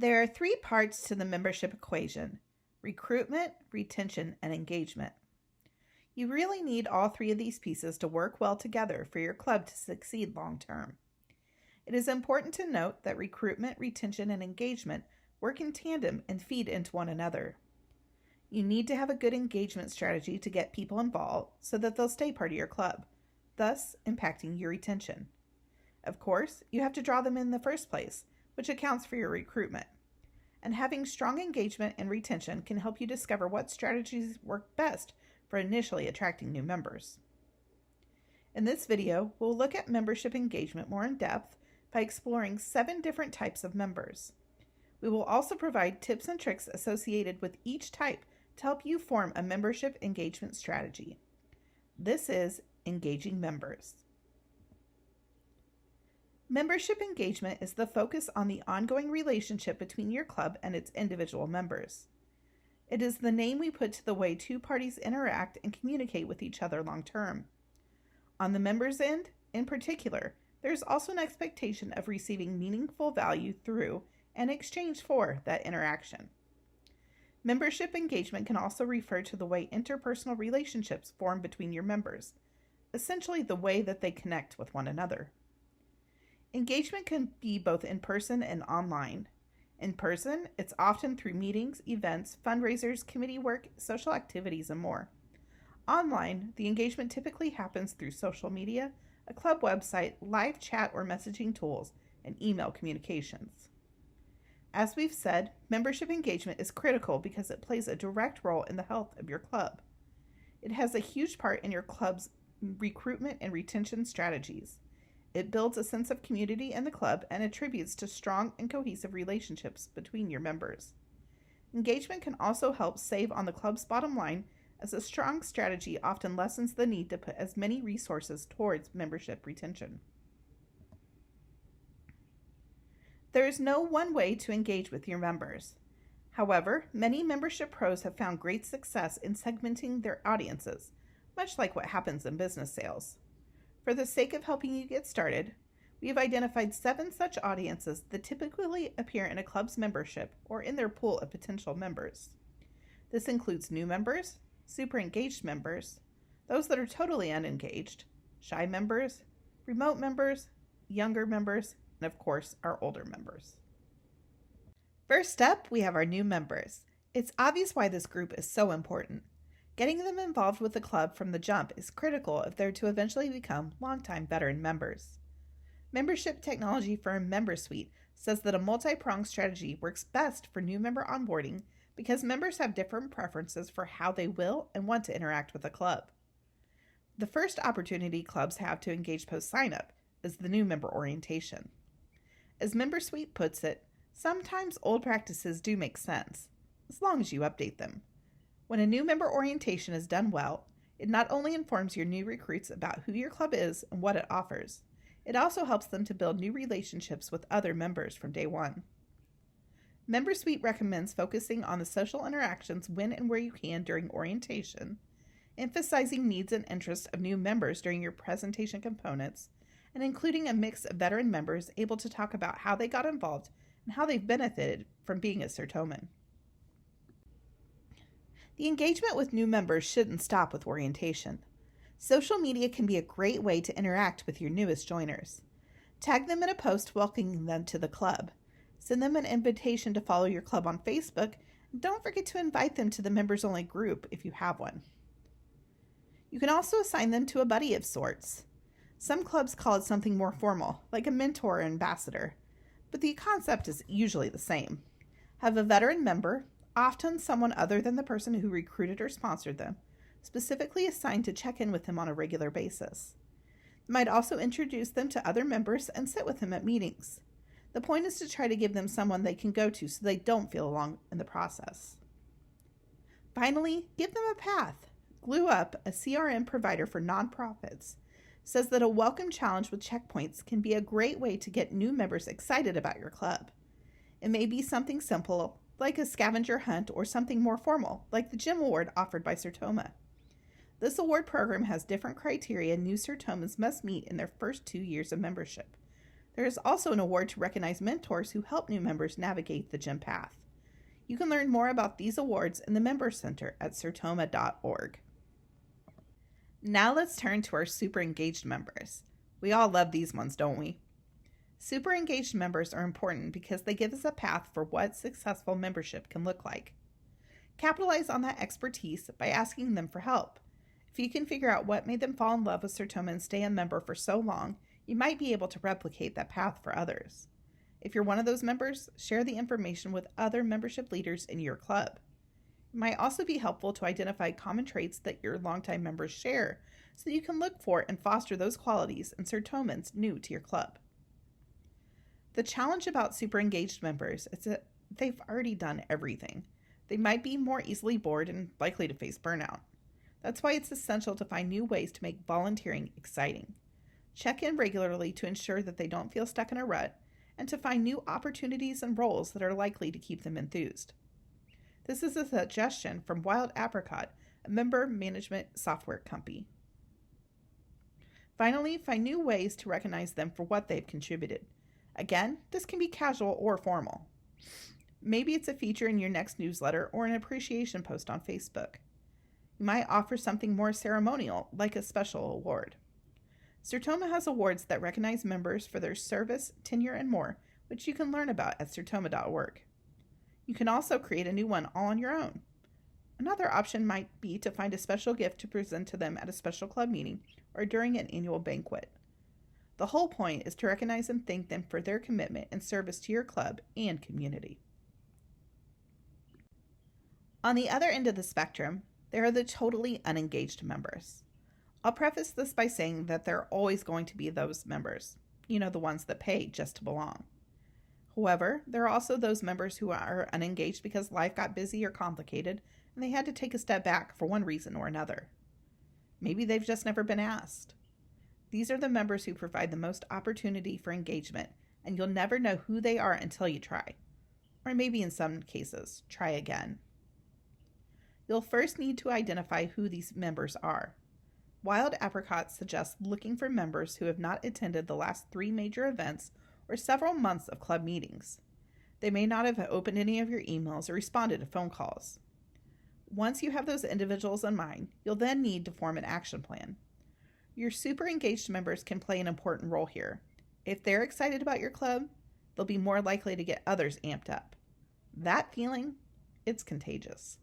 There are three parts to the membership equation: recruitment, retention, and engagement. You really need all three of these pieces to work well together for your club to succeed long term. It is important to note that recruitment, retention, and engagement work in tandem and feed into one another. You need to have a good engagement strategy to get people involved so that they'll stay part of your club, thus impacting your retention. Of course, you have to draw them in the first place, which accounts for your recruitment. And having strong engagement and retention can help you discover what strategies work best for initially attracting new members. In this video, we'll look at membership engagement more in depth by exploring 7 different types of members. We will also provide tips and tricks associated with each type to help you form a membership engagement strategy. This is Engaging Members. Membership engagement is the focus on the ongoing relationship between your club and its individual members. It is the name we put to the way two parties interact and communicate with each other long term. On the members' end, in particular, there is also an expectation of receiving meaningful value through and exchange for that interaction. Membership engagement can also refer to the way interpersonal relationships form between your members, essentially the way that they connect with one another. Engagement can be both in person and online. In person, it's often through meetings, events, fundraisers, committee work, social activities, and more. Online, the engagement typically happens through social media, a club website, live chat or messaging tools, and email communications. As we've said, membership engagement is critical because it plays a direct role in the health of your club. It has a huge part in your club's recruitment and retention strategies. It builds a sense of community in the club and attributes to strong and cohesive relationships between your members. Engagement can also help save on the club's bottom line, as a strong strategy often lessens the need to put as many resources towards membership retention. There is no one way to engage with your members. However, many membership pros have found great success in segmenting their audiences, much like what happens in business sales. For the sake of helping you get started, we have identified 7 such audiences that typically appear in a club's membership or in their pool of potential members. This includes new members, super engaged members, those that are totally unengaged, shy members, remote members, younger members, and of course, our older members. First up, we have our new members. It's obvious why this group is so important. Getting them involved with the club from the jump is critical if they're to eventually become longtime veteran members. Membership technology firm MemberSuite says that a multi-pronged strategy works best for new member onboarding because members have different preferences for how they will and want to interact with the club. The first opportunity clubs have to engage post-signup is the new member orientation. As MemberSuite puts it, sometimes old practices do make sense, as long as you update them. When a new member orientation is done well, it not only informs your new recruits about who your club is and what it offers, it also helps them to build new relationships with other members from day one. MemberSuite recommends focusing on the social interactions when and where you can during orientation, emphasizing needs and interests of new members during your presentation components, and including a mix of veteran members able to talk about how they got involved and how they've benefited from being a Sertoman. The engagement with new members shouldn't stop with orientation. Social media can be a great way to interact with your newest joiners. Tag them in a post welcoming them to the club. Send them an invitation to follow your club on Facebook, and don't forget to invite them to the members-only group if you have one. You can also assign them to a buddy of sorts. Some clubs call it something more formal, like a mentor or ambassador, but the concept is usually the same. Have a veteran member, often someone other than the person who recruited or sponsored them, specifically assigned to check in with them on a regular basis. You might also introduce them to other members and sit with them at meetings. The point is to try to give them someone they can go to so they don't feel alone in the process. Finally, give them a path. GlueUp, a CRM provider for nonprofits, says that a welcome challenge with checkpoints can be a great way to get new members excited about your club. It may be something simple, like a scavenger hunt, or something more formal, like the Gym Award offered by Sertoma. This award program has different criteria new Sertomans must meet in their first 2 years of membership. There is also an award to recognize mentors who help new members navigate the gym path. You can learn more about these awards in the Member Center at Sertoma.org. Now let's turn to our super engaged members. We all love these ones, don't we? Super engaged members are important because they give us a path for what successful membership can look like. Capitalize on that expertise by asking them for help. If you can figure out what made them fall in love with Sertoma and stay a member for so long, you might be able to replicate that path for others. If you're one of those members, share the information with other membership leaders in your club. It might also be helpful to identify common traits that your longtime members share so you can look for and foster those qualities in Sertomans new to your club. The challenge about super engaged members is that they've already done everything. They might be more easily bored and likely to face burnout. That's why it's essential to find new ways to make volunteering exciting. Check in regularly to ensure that they don't feel stuck in a rut and to find new opportunities and roles that are likely to keep them enthused. This is a suggestion from Wild Apricot, a member management software company. Finally, find new ways to recognize them for what they've contributed. Again, this can be casual or formal. Maybe it's a feature in your next newsletter or an appreciation post on Facebook. You might offer something more ceremonial, like a special award. Sertoma has awards that recognize members for their service, tenure, and more, which you can learn about at Sertoma.org. You can also create a new one all on your own. Another option might be to find a special gift to present to them at a special club meeting or during an annual banquet. The whole point is to recognize and thank them for their commitment and service to your club and community. On the other end of the spectrum, there are the totally unengaged members. I'll preface this by saying that there are always going to be those members, the ones that pay just to belong. However, there are also those members who are unengaged because life got busy or complicated and they had to take a step back for one reason or another. Maybe they've just never been asked. These are the members who provide the most opportunity for engagement, and you'll never know who they are until you try. Or maybe in some cases, try again. You'll first need to identify who these members are. Wild Apricot suggests looking for members who have not attended the last 3 major events or several months of club meetings. They may not have opened any of your emails or responded to phone calls. Once you have those individuals in mind, you'll then need to form an action plan. Your super engaged members can play an important role here. If they're excited about your club, they'll be more likely to get others amped up. That feeling, it's contagious.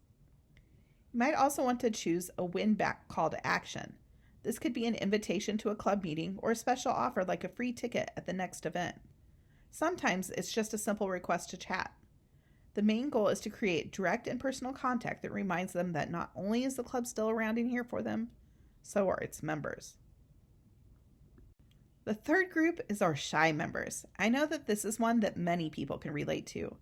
You might also want to choose a win-back call to action. This could be an invitation to a club meeting or a special offer like a free ticket at the next event. Sometimes it's just a simple request to chat. The main goal is to create direct and personal contact that reminds them that not only is the club still around and here for them, so are its members. The third group is our shy members. I know that this is one that many people can relate to.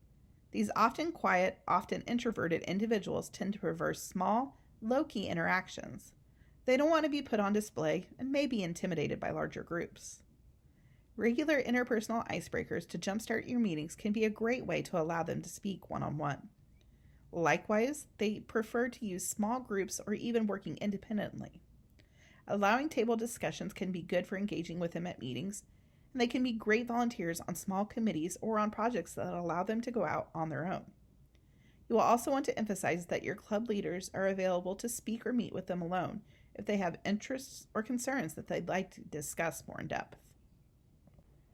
These often quiet, often introverted individuals tend to prefer small, low-key interactions. They don't want to be put on display and may be intimidated by larger groups. Regular interpersonal icebreakers to jumpstart your meetings can be a great way to allow them to speak one-on-one. Likewise, they prefer to use small groups or even working independently. Allowing table discussions can be good for engaging with them at meetings, and they can be great volunteers on small committees or on projects that allow them to go out on their own. You will also want to emphasize that your club leaders are available to speak or meet with them alone if they have interests or concerns that they'd like to discuss more in depth.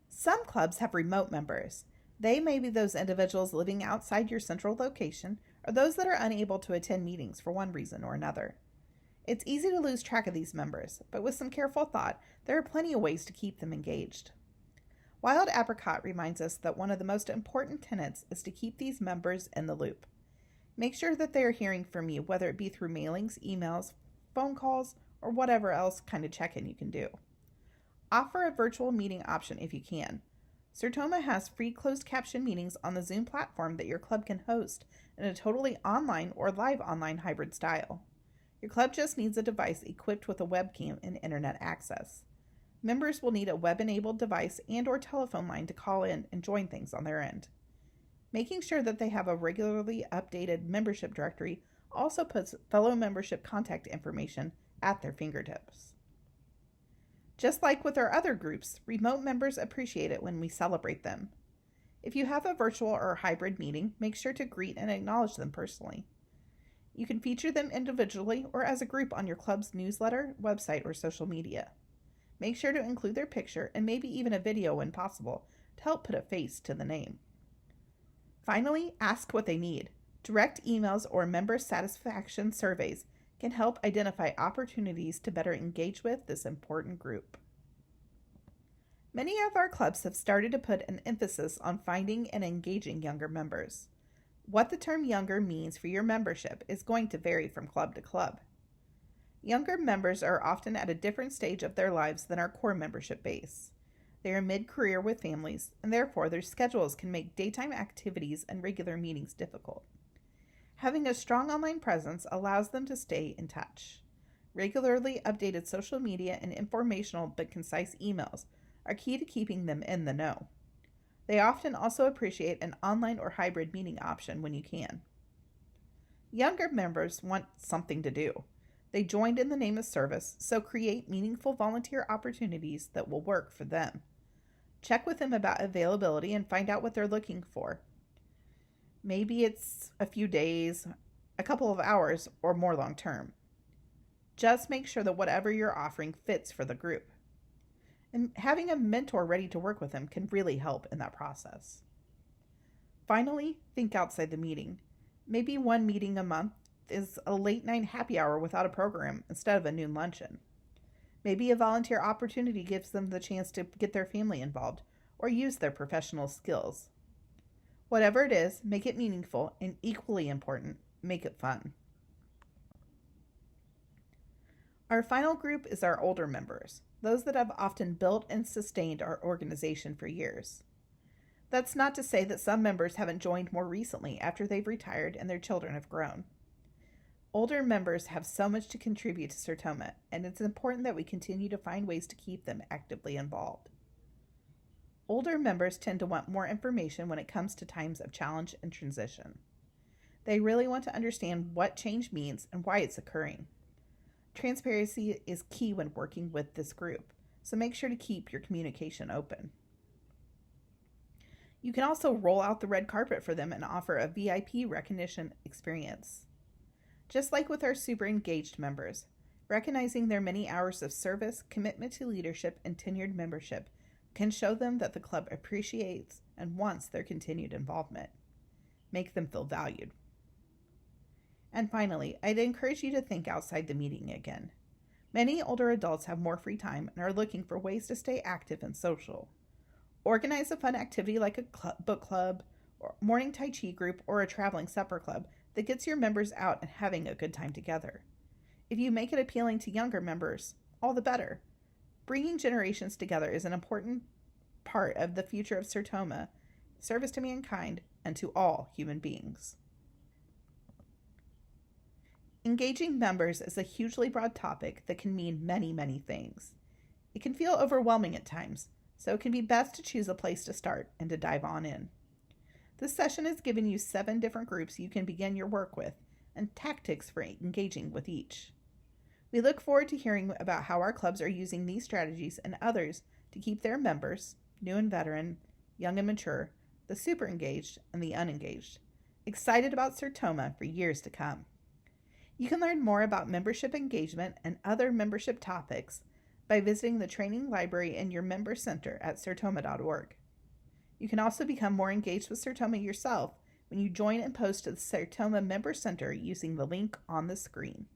Some clubs have remote members. They may be those individuals living outside your central location or those that are unable to attend meetings for one reason or another. It's easy to lose track of these members, but with some careful thought, there are plenty of ways to keep them engaged. Wild Apricot reminds us that one of the most important tenets is to keep these members in the loop. Make sure that they are hearing from you, whether it be through mailings, emails, phone calls, or whatever else kind of check-in you can do. Offer a virtual meeting option if you can. Sertoma has free closed caption meetings on the Zoom platform that your club can host in a totally online or live online hybrid style. Your club just needs a device equipped with a webcam and internet access. Members will need a web-enabled device and/or telephone line to call in and join things on their end. Making sure that they have a regularly updated membership directory also puts fellow membership contact information at their fingertips. Just like with our other groups, remote members appreciate it when we celebrate them. If you have a virtual or hybrid meeting, make sure to greet and acknowledge them personally. You can feature them individually or as a group on your club's newsletter, website, or social media. Make sure to include their picture and maybe even a video when possible to help put a face to the name. Finally, ask what they need. Direct emails or member satisfaction surveys can help identify opportunities to better engage with this important group. Many of our clubs have started to put an emphasis on finding and engaging younger members. What the term younger means for your membership is going to vary from club to club. Younger members are often at a different stage of their lives than our core membership base. They are mid-career with families, and therefore their schedules can make daytime activities and regular meetings difficult. Having a strong online presence allows them to stay in touch. Regularly updated social media and informational but concise emails are key to keeping them in the know. They often also appreciate an online or hybrid meeting option when you can. Younger members want something to do. They joined in the name of service, so create meaningful volunteer opportunities that will work for them. Check with them about availability and find out what they're looking for. Maybe it's a few days, a couple of hours, or more long term. Just make sure that whatever you're offering fits for the group. And having a mentor ready to work with them can really help in that process. Finally, think outside the meeting. Maybe one meeting a month is a late night happy hour without a program instead of a noon luncheon. Maybe a volunteer opportunity gives them the chance to get their family involved or use their professional skills. Whatever it is, make it meaningful, and equally important, make it fun. Our final group is our older members, those that have often built and sustained our organization for years. That's not to say that some members haven't joined more recently after they've retired and their children have grown. Older members have so much to contribute to Sertoma, and it's important that we continue to find ways to keep them actively involved. Older members tend to want more information when it comes to times of challenge and transition. They really want to understand what change means and why it's occurring. Transparency is key when working with this group, so make sure to keep your communication open. You can also roll out the red carpet for them and offer a VIP recognition experience. Just like with our super engaged members, recognizing their many hours of service, commitment to leadership, and tenured membership can show them that the club appreciates and wants their continued involvement. Make them feel valued. And finally, I'd encourage you to think outside the meeting again. Many older adults have more free time and are looking for ways to stay active and social. Organize a fun activity like a book club, or morning Tai Chi group, or a traveling supper club that gets your members out and having a good time together. If you make it appealing to younger members, all the better. Bringing generations together is an important part of the future of Sertoma, service to mankind, and to all human beings. Engaging members is a hugely broad topic that can mean many, many things. It can feel overwhelming at times, so it can be best to choose a place to start and to dive on in. This session has given you 7 different groups you can begin your work with and tactics for engaging with each. We look forward to hearing about how our clubs are using these strategies and others to keep their members, new and veteran, young and mature, the super engaged, and the unengaged, excited about Sertoma for years to come. You can learn more about membership engagement and other membership topics by visiting the training library in your member center at sertoma.org. You can also become more engaged with Sertoma yourself when you join and post to the Sertoma Member Center using the link on the screen.